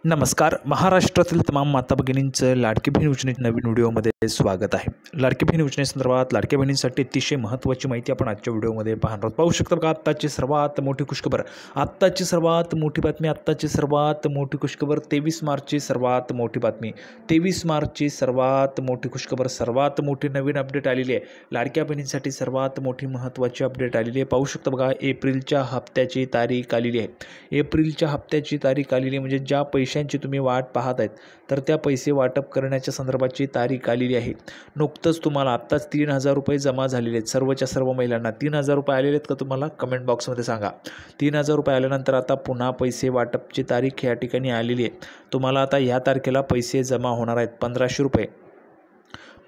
नमस्कार. महाराष्ट्रातील तमाम माता भगिनींचं लाडकी बहीण योजनेच्या नवीन व्हिडिओमध्ये स्वागत आहे. लाडकी बहीण योजनेसंदर्भात लाडक्या बहिणींसाठी अतिशय महत्त्वाची माहिती आपण आजच्या व्हिडिओमध्ये पाहणार आहोत. पाहू शकता बघा, आत्ताची सर्वात मोठी खुशखबर, आत्ताची सर्वात मोठी बातमी, आत्ताची सर्वात मोठी खुशखबर, 23 मार्चची सर्वात मोठी बातमी, 23 मार्चची सर्वात मोठी खुशखबर, सर्वात मोठी नवीन अपडेट आलेली आहे. लाडक्या बहिणींसाठी सर्वात मोठी महत्त्वाची अपडेट आलेली आहे. पाहू शकता बघा, एप्रिलच्या हप्त्याची तारीख आलेली आहे. एप्रिलच्या हप्त्याची तारीख आलेली आहे, म्हणजे ज्या पैशांची तुम्ही वाट पाहत आहेत तर त्या पैसे वाटप करण्याच्या संदर्भाची तारीख आलेली आहे. नुकतंच तुम्हाला आत्ताच 3,000 रुपये जमा झालेले आहेत सर्वच्या सर्व महिलांना. 3,000 रुपये आलेले आहेत का तुम्हाला? कमेंट बॉक्समध्ये सांगा. 3,000 रुपये आल्यानंतर आता पुन्हा पैसे वाटपची तारीख या ठिकाणी आलेली आहे. तुम्हाला आता ह्या तारखेला पैसे जमा होणार आहेत. 1,500 रुपये,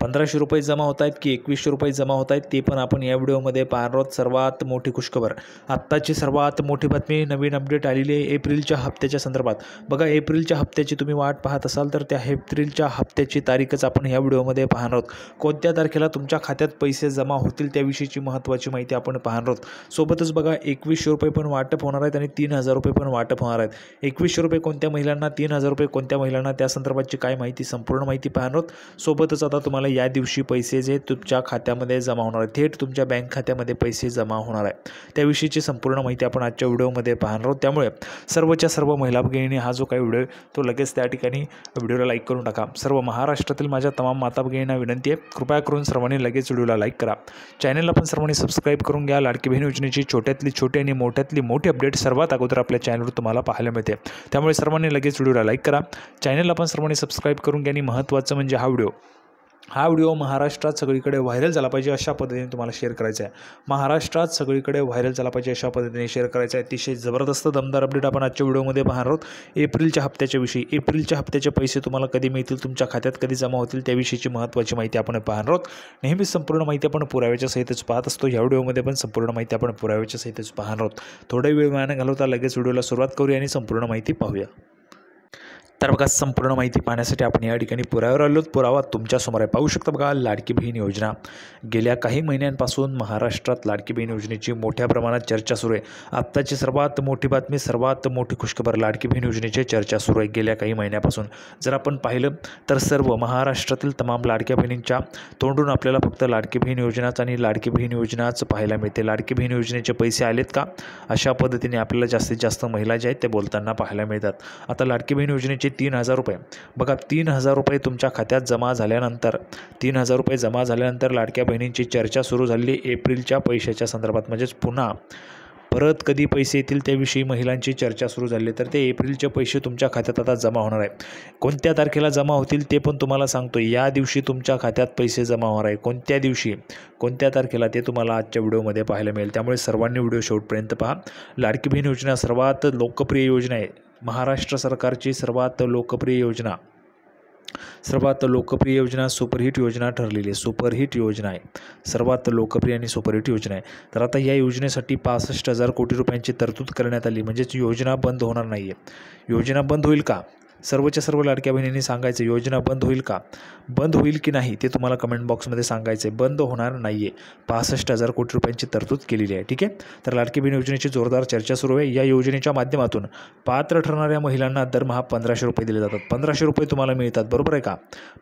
1,500 रुपये जमा होत आहेत की 2,100 रुपये जमा होत आहेत ते पण आपण या व्हिडिओमध्ये पाहणार आहोत. सर्वात मोठी खुशखबर, आत्ताची सर्वात मोठी बातमी, नवीन अपडेट आलेली आहे एप्रिलच्या हप्त्याच्या संदर्भात. बघा, एप्रिलच्या हप्त्याची तुम्ही वाट पाहत असाल तर त्या एप्रिलच्या हप्त्याची तारीखच आपण या व्हिडिओमध्ये पाहणार आहोत. कोणत्या तारखेला तुमच्या खात्यात पैसे जमा होतील त्याविषयीची महत्त्वाची माहिती आपण पाहणार आहोत. सोबतच बघा, 2,100 रुपये पण वाटप होणार आहेत आणि 3,000 रुपये पण वाटप होणार आहेत. 2,100 रुपये कोणत्या महिलांना, 3,000 रुपये कोणत्या महिलांना, त्या संदर्भाची काय माहिती, संपूर्ण माहिती पाहणार आहोत. सोबतच आता तुम्हाला या दिवशी पैसे जे तुमच्या खात्यामध्ये जमा होणार आहेत, थेट तुमच्या बँक खात्यामध्ये पैसे जमा होणार आहेत, त्याविषयीची संपूर्ण माहिती आपण आजच्या व्हिडिओमध्ये पाहणार आहोत. त्यामुळे सर्वच्या सर्व महिला भगिनींनी हा जो काही व्हिडिओ तो लगेच त्या ठिकाणी व्हिडिओला लाईक करून टाका. सर्व महाराष्ट्रातील माझ्या तमाम माता भगिनींना विनंती आहे, कृपया करून सर्वांनी लगेच व्हिडिओला लाईक करा. चॅनलला पण सर्वांनी सबस्क्राईब करून घ्या. लाडकी बहीण योजनेची छोट्यातली छोटी आणि मोठ्यातली मोठी अपडेट सर्वात अगोदर आपल्या चॅनलवर तुम्हाला पाहायला मिळते. त्यामुळे सर्वांनी लगेच व्हिडिओला लाईक करा. चॅनलला पण सर्वांनी सबस्क्राईब करून घ्या. आणि महत्त्वाचं म्हणजे हा व्हिडिओ महाराष्ट्रात सगळीकडे व्हायरल झाला पाहिजे अशा पद्धतीने तुम्हाला शेअर करायचा आहे. महाराष्ट्रात सगळीकडे व्हायरल झाला पाहिजे अशा पद्धतीने शेअर करायचा आहे. अतिशय जबरदस्त दमदार अपडेट आपण आजच्या व्हिडिओमध्ये पाहणार आहोत. एप्रिलच्या हप्त्याच्या विषयी, एप्रिलच्या हप्त्याचे पैसे तुम्हाला कधी मिळतील, तुमच्या खात्यात कधी जमा होतील त्याविषयीची महत्त्वाची माहिती आपण पाहणार आहोत. नेहमीच संपूर्ण माहिती आपण पुराव्याच्या सहितच पाहत असतो. या व्हिडिओमध्ये पण संपूर्ण माहिती आपण पुराव्याच्या सहितच पाहणार आहोत. थोडा वेळ वाया न घालवता लगेच व्हिडिओला सुरुवात करूया आणि संपूर्ण माहिती पाहूया. तर बघा, संपूर्ण माहिती पाहण्यासाठी आपण या ठिकाणी पुराव्यावर आलो. पुरावा तुमच्यासमोर आहे. पाहू शकता बघा, लाडकी बहीण योजना गेल्या काही महिन्यांपासून महाराष्ट्रात लाडकी बहीण योजनेची मोठ्या प्रमाणात चर्चा सुरू आहे. आत्ताची सर्वात मोठी बातमी, सर्वात मोठी खुशखबर, लाडकी बहीण योजनेची चर्चा सुरू आहे गेल्या काही महिन्यापासून. जर आपण पाहिलं तर सर्व महाराष्ट्रातील तमाम लाडक्या बहिणींच्या तोंडून आपल्याला फक्त लाडकी बहीण योजनाच आणि लाडकी बहीण योजनाच पाहायला मिळते. लाडकी बहीण योजनेचे पैसे आलेत का, अशा पद्धतीने आपल्याला जास्तीत जास्त महिला ज्या आहेत ते बोलताना पाहायला मिळतात. आता लाडकी बहीण योजनेचे 3,000 रुपये, बघा 3,000 रुपये तुमच्या खात्यात जमा झाल्यानंतर, 3,000 रुपये जमा झाल्यानंतर लाडक्या बहिणींची चर्चा सुरू झाली एप्रिलच्या पैशाच्या संदर्भात. म्हणजेच पुन्हा परत कधी पैसे येतील त्याविषयी महिलांची चर्चा सुरू झाली. तर ते एप्रिलचे पैसे तुमच्या खात्यात आता जमा होणार आहे. कोणत्या तारखेला जमा होतील ते पण तुम्हाला सांगतो. या दिवशी तुमच्या खात्यात पैसे जमा होणार आहे. कोणत्या दिवशी, कोणत्या तारखेला ते तुम्हाला आजच्या व्हिडिओमध्ये पाहायला मिळेल. त्यामुळे सर्वांनी व्हिडिओ शेवटपर्यंत पहा. लाडकी बहीण योजना सर्वात लोकप्रिय योजना आहे. महाराष्ट्र सरकारची सर्वात लोकप्रिय योजना, सर्वात लोकप्रिय योजना, सुपरहिट योजना ठरलेली आहे. सुपरहिट योजना आहे, सर्वात लोकप्रिय आणि सुपरहिट योजना आहे. तर आता या योजनेसाठी 65,000 कोटी रुपयांची तरतूद करण्यात आली. म्हणजेच योजना बंद होणार नाही आहे. योजना बंद होईल का, सर्वच्या सर्व लाडक्या बहिणींनी सांगायचं. योजना बंद होईल का, बंद होईल की नाही ते तुम्हाला कमेंट बॉक्समध्ये सांगायचं आहे. बंद होणार नाही आहे. 65,000 कोटी रुपयांची तरतूद केलेली आहे. ठीक आहे. तर लाडकी बहीण योजनेची जोरदार चर्चा सुरू आहे. या योजनेच्या माध्यमातून पात्र ठरणाऱ्या महिलांना दरमहा 1,500 रुपये दिले जातात. 1,500 रुपये तुम्हाला मिळतात, बरोबर आहे का?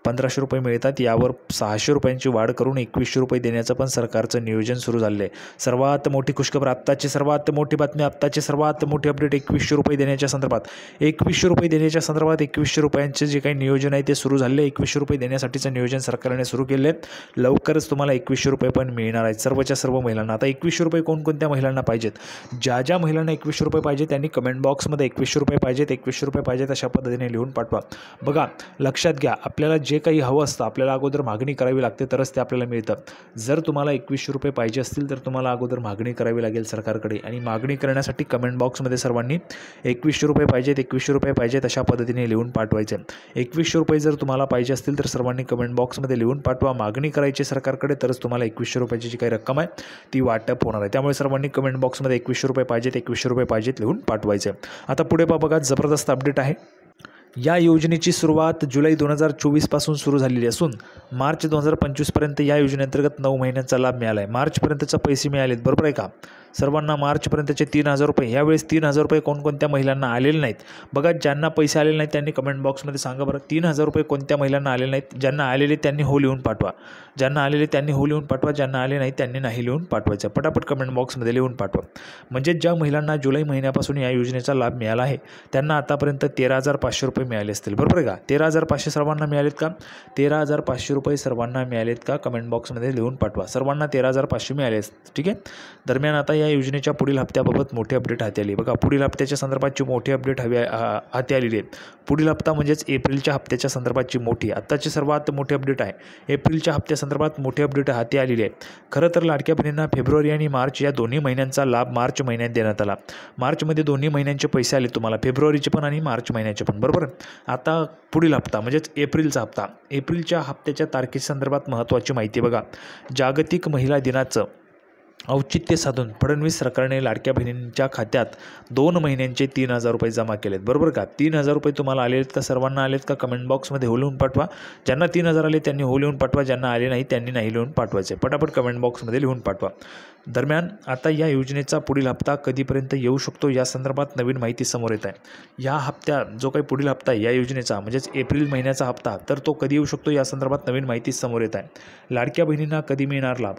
1,500 रुपये मिळतात. यावर 600 रुपयांची वाढ करून 2,100 रुपये देण्याचं पण सरकारचं नियोजन सुरू झालं आहे. सर्वात मोठी खुशखबर, आत्ताची सर्वात मोठी बातमी, आत्ताची सर्वात मोठी अपडेट, 2,100 रुपये देण्याच्या संदर्भात. 2,100 रुपये देण्याच्या संदर्भात 2,100 रुपयांचे जे काही नियोजन आहे ते सुरू झाले. 2,100 रुपये देण्यासाठीचं नियोजन सरकारने सुरू केले. लवकरच तुम्हाला 2,100 रुपये पण मिळणार आहेत सर्वच्या सर्व महिलांना. आता 2,100 रुपये कोणकोणत्या महिलांना पाहिजेत, ज्या ज्या महिलांना 2,100 रुपये पाहिजे त्यांनी कमेंट बॉक्समध्ये 2,100 रुपये पाहिजेत, 2,100 रुपये पाहिजेत अशा पद्धतीने लिहून पाठवा. बघा, लक्षात घ्या, आपल्याला जे काही हवं असतं आपल्याला अगोदर मागणी करावी लागते तरच ते आपल्याला मिळतं. जर तुम्हाला 2,100 रुपये पाहिजे असतील तर तुम्हाला अगोदर मागणी करावी लागेल सरकारकडे. आणि मागणी करण्यासाठी कमेंट बॉक्समध्ये सर्वांनी 2,100 रुपये पाहिजेत, 2,100 रुपये पाहिजेत अशा पद्धतीने लिहून पाठवायचे. 2,100 रुपये जर तुम्हाला पाहिजे असतील तर सर्वांनी कमेंट बॉक्समध्ये लिहून पाठवा. मागणी करायची सरकारकडे, तरच तुम्हाला 2,100 रुपयाची जी काही रक्कम आहे ती वाटप होणार आहे. त्यामुळे सर्वांनी कमेंट बॉक्समध्ये 2,100 रुपये पाहिजेत, 2,100 रुपये पाहिजेत लिहून पाठवायचे. आता पुढे बघा, जबरदस्त अपडेट आहे. या योजनेची सुरुवात जुलै 2024 पासून सुरू झालेली असून मार्च 2025 पर्यंत या योजनेअंतर्गत 9 महिन्यांचा लाभ मिळाला आहे. मार्चपर्यंतचे पैसे मिळालेत, बरोबर आहे का? सर्वांना मार्चपर्यंतचे 3,000 रुपये. यावेळेस 3,000 रुपये कोणकोणत्या महिलांना आलेले नाहीत बघा. ज्यांना पैसे आलेले नाहीत त्यांनी कमेंट बॉक्समध्ये सांगा बरं, 3,000 रुपये कोणत्या महिलांना आलेले नाहीत. ज्यांना आलेले त्यांनी हो लिहून पाठवा. ज्यांना आलेले त्यांनी हो लिहून पाठवा. ज्यांना आले नाही त्यांनी नाही लिहून पाठवायचं. पटापट कमेंट बॉक्समध्ये लिहून पाठवा. म्हणजे ज्या महिलांना जुलै महिन्यापासून या योजनेचा लाभ मिळाला आहे त्यांना आतापर्यंत 13,500 रुपये मिळाले असतील. बरोबर आहे का? 13,500 सर्वांना मिळालेत का? 13,500 रुपये सर्वांना मिळालेत का? कमेंट बॉक्समध्ये लिहून पाठवा. सर्वांना 13,500 मिळाले. ठीक आहे. दरम्यान आता या योजनेच्या पुढील हप्त्याबाबत मोठी अपडेट हाती आली. बघा, पुढील हप्त्याच्या संदर्भातची मोठी अपडेट हाती आलेली आहे. पुढील हप्ता म्हणजेच एप्रिलच्या हप्त्याच्या संदर्भातची मोठी, आत्ताची सर्वात मोठी अपडेट आहे. एप्रिलच्या हप्त्यासंदर्भात मोठी अपडेट हाती आलेली आहे. खरं तर लाडक्या बहिणींना फेब्रुवारी आणि मार्च या दोन्ही महिन्यांचा लाभ मार्च महिन्यात देण्यात आला. मार्चमध्ये दोन्ही महिन्यांचे पैसे आले तुम्हाला, फेब्रुवारीचे पण आणि मार्च महिन्याचे पण. बरोबर. आता पुढील हप्ता म्हणजेच एप्रिलचा हप्ता. एप्रिलच्या हप्त्याच्या तारखेसंदर्भात महत्त्वाची माहिती बघा. जागतिक महिला दिनाचं औचित्य साधून फडणवीस सरकारने लाडक्या बहिणींच्या खात्यात 2 महिन्यांचे 3,000 रुपये जमा केलेत. बरोबर का? 3,000 रुपये तुम्हाला आले आहेत का? सर्वांना आलेत का? कमेंट बॉक्समध्ये हो लिहून पाठवा. ज्यांना 3,000 आले त्यांनी हो लिहून पाठवा. ज्यांना आले नाही त्यांनी नाही लिहून पाठवायचे. पटापट कमेंट बॉक्समध्ये लिहून पाठवा. दरम्यान आता या योजनेचा पुढील हप्ता कधीपर्यंत येऊ शकतो या संदर्भात नवीन माहिती समोर येत आहे. या हप्त्यात जो काही पुढील हप्ता आहे या योजनेचा म्हणजेच एप्रिल महिन्याचा हप्ता, तर तो कधी येऊ शकतो या संदर्भात नवीन माहिती समोर येत आहे. लाडक्या बहिणींना कधी मिळणार लाभ?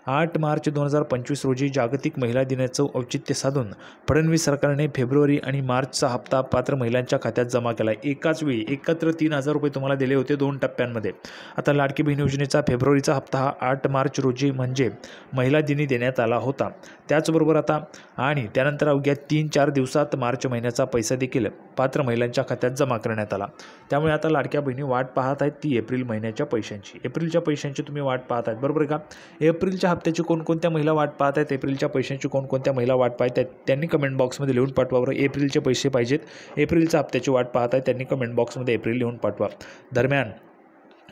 8 मार्च 2025 रोजी जागतिक महिला दिनाचं औचित्य साधून फडणवीस सरकारने फेब्रुवारी आणि मार्चचा हप्ता पात्र महिलांच्या खात्यात जमा केला. एकाच वेळी एकत्र 3,000 रुपये तुम्हाला दिले होते 2 टप्प्यांमध्ये. आता लाडकी बहीण योजनेचा फेब्रुवारीचा हप्ता हा 8 मार्च रोजी म्हणजे महिला दिनी देण्यात आला होता. त्याचबरोबर आता आणि त्यानंतर अवघ्या 3-4 दिवसात मार्च महिन्याचा पैसा देखील पात्र महिलांच्या खात्यात जमा करण्यात आला. त्यामुळे आता लाडक्या बहिणी वाट पाहत आहेत ती एप्रिल महिन्याच्या पैशांची. एप्रिलच्या पैशांची तुम्ही वाट पाहत आहेत. बरोबर का? एप्रिलच्या हप्त्याची कोणकोणत्या महिला वाट पाहत आहेत, एप्रिलच्या पैशांची कोणकोणत्या महिला वाट पाहत आहेत त्यांनी कमेंट बॉक्समध्ये लिहून पाठवा. बरं, एप्रिलचे पैसे पाहिजेत, एप्रिलच्या हप्त्याची वाट पाहत आहेत त्यांनी कमेंट बॉक्समध्ये एप्रिल लिहून पाठवा. दरम्यान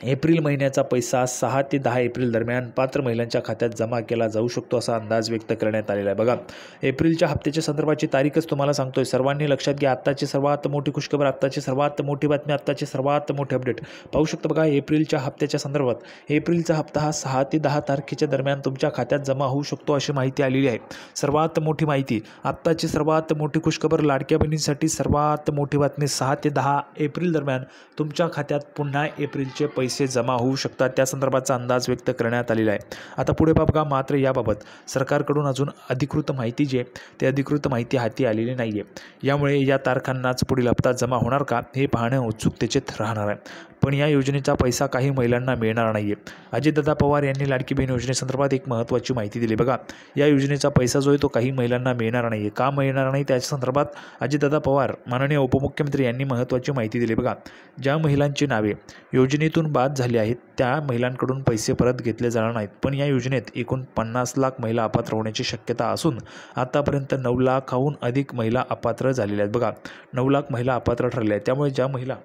एप्रिल महिन्याचा पैसा 6 ते 10 एप्रिल दरम्यान पात्र महिलांच्या खात्यात जमा केला जाऊ शकतो असा अंदाज व्यक्त करण्यात आलेला आहे. बघा, एप्रिलच्या हप्त्याच्या संदर्भाची तारीखच तुम्हाला सांगतोय. सर्वांनी लक्षात घ्या. आत्ताची सर्वात मोठी खुशखबर, आत्ताची सर्वात मोठी बातमी, आत्ताची सर्वात मोठी अपडेट पाहू शकता. बघा, एप्रिलच्या हप्त्याच्या संदर्भात एप्रिलचा हप्ता हा 6 ते 10 तारखेच्या दरम्यान तुमच्या खात्यात जमा होऊ शकतो अशी माहिती आलेली आहे. सर्वात मोठी माहिती, आत्ताची सर्वात मोठी खुशखबर, लाडक्या बहिणींसाठी सर्वात मोठी बातमी. 6 ते 10 एप्रिल दरम्यान तुमच्या खात्यात पुन्हा एप्रिलचे पैसे जमा होऊ शकतात. त्या संदर्भाचा अंदाज व्यक्त करण्यात आलेला आहे. आता पुढे बघा, मात्र याबाबत सरकारकडून अजून अधिकृत माहिती जी आहे ते अधिकृत माहिती हाती आलेली नाही आहे. यामुळे या तारखांनाच पुढील हप्ता जमा होणार का हे पाहणे उत्सुकतेचे राहणार आहे. पण या योजनेचा पैसा काही महिलांना मिळणार नाही आहे. अजितदादा पवार यांनी लाडकी बहीण योजनेसंदर्भात एक महत्त्वाची माहिती दिली. बघा, या योजनेचा पैसा जो आहे तो काही महिलांना मिळणार नाही आहे. का मिळणार नाही त्याच्या संदर्भात अजितदादा पवार माननीय उपमुख्यमंत्री यांनी महत्त्वाची माहिती दिली. बघा, ज्या महिलांची नावे योजनेतून बाद झाली आहेत त्या महिलांकडून पैसे परत घेतले जाणार नाहीत. पण या योजनेत एकूण 50 लाख महिला अपात्र होण्याची शक्यता असून आतापर्यंत 9 लाखाहून अधिक महिला अपात्र झालेल्या आहेत. बघा, 9 लाख महिला अपात्र ठरल्या आहेत. त्यामुळे ज्या महिला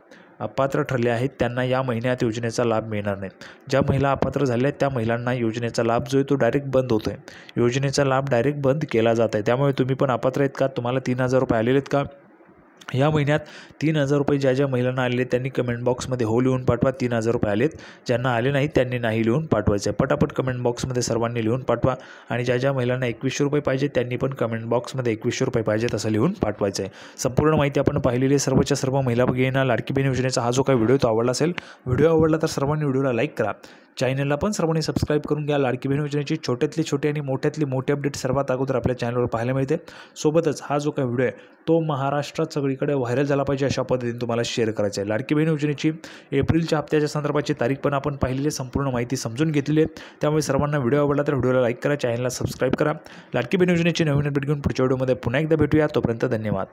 अपात्र ठरल्या आहेत त्यांना या महिन्यात योजनेचा लाभ मिळणार नाही. ज्या महिला अपात्र झाल्या आहेत त्या महिलांना योजनेचा लाभ जो आहे तो डायरेक्ट बंद होतो आहे. योजनेचा लाभ डायरेक्ट बंद केला जात आहे. त्यामुळे तुम्ही पण अपात्र आहेत का? तुम्हाला 3,000 रुपये आलेले आहेत का? या महिन्यात 3,000 रुपये ज्या महिलांना आलेले त्यांनी कमेंट बॉक्समध्ये हो लिहून पाठवा. 3,000 रुपये आलेत. ज्यांना आले नाही त्यांनी नाही लिहून पाठवायचं आहे. पटापट कमेंट बॉक्समध्ये सर्वांनी लिहून पाठवा. आणि ज्या महिलांना 2100 रुपये पाहिजे त्यांनी पण कमेंट बॉक्समध्ये 2100 रुपये पाहिजेत असं लिहून पाठवायचं आहे. संपूर्ण माहिती आपण पाहिलेली आहे. सर्वच्या सर्व महिला भगिनींना लाडकी बहीण योजनेचा हा जो काही व्हिडिओ तो आवडला असेल, व्हिडिओ आवडला तर सर्वांनी व्हिडिओला लाईक करा. चॅनलला पण सर्वांनी सबस्क्राईब करून घ्या. लाडकी बहीण योजनेची छोट्यातली छोटी आणि मोठ्यातली मोठी अपडेट सर्वात अगोदर आपल्या चॅनलवर पाहायला मिळते. सोबतच हा जो काही व्हिडिओ आहे तो महाराष्ट्रात सगळीकडे व्हायरल झाला पाहिजे अशा पद्धतीने तुम्हाला शेअर करायचं आहे. लाडकी बहीण योजनेची एप्रिलच्या हप्त्याच्या संदर्भाची तारीख पण आपण पाहिलेली, संपूर्ण माहिती समजून घेतलेली आहे. त्यामुळे सर्वांना व्हिडिओ आवडला तर व्हिडिओला लाईक करा, चॅनलला सबस्क्राईब करा. लाडकी बहीण योजनेची नवीन अपडेट घेऊन पुढच्या व्हिडिओमध्ये पुन्हा एकदा भेटूया. तोपर्यंत धन्यवाद.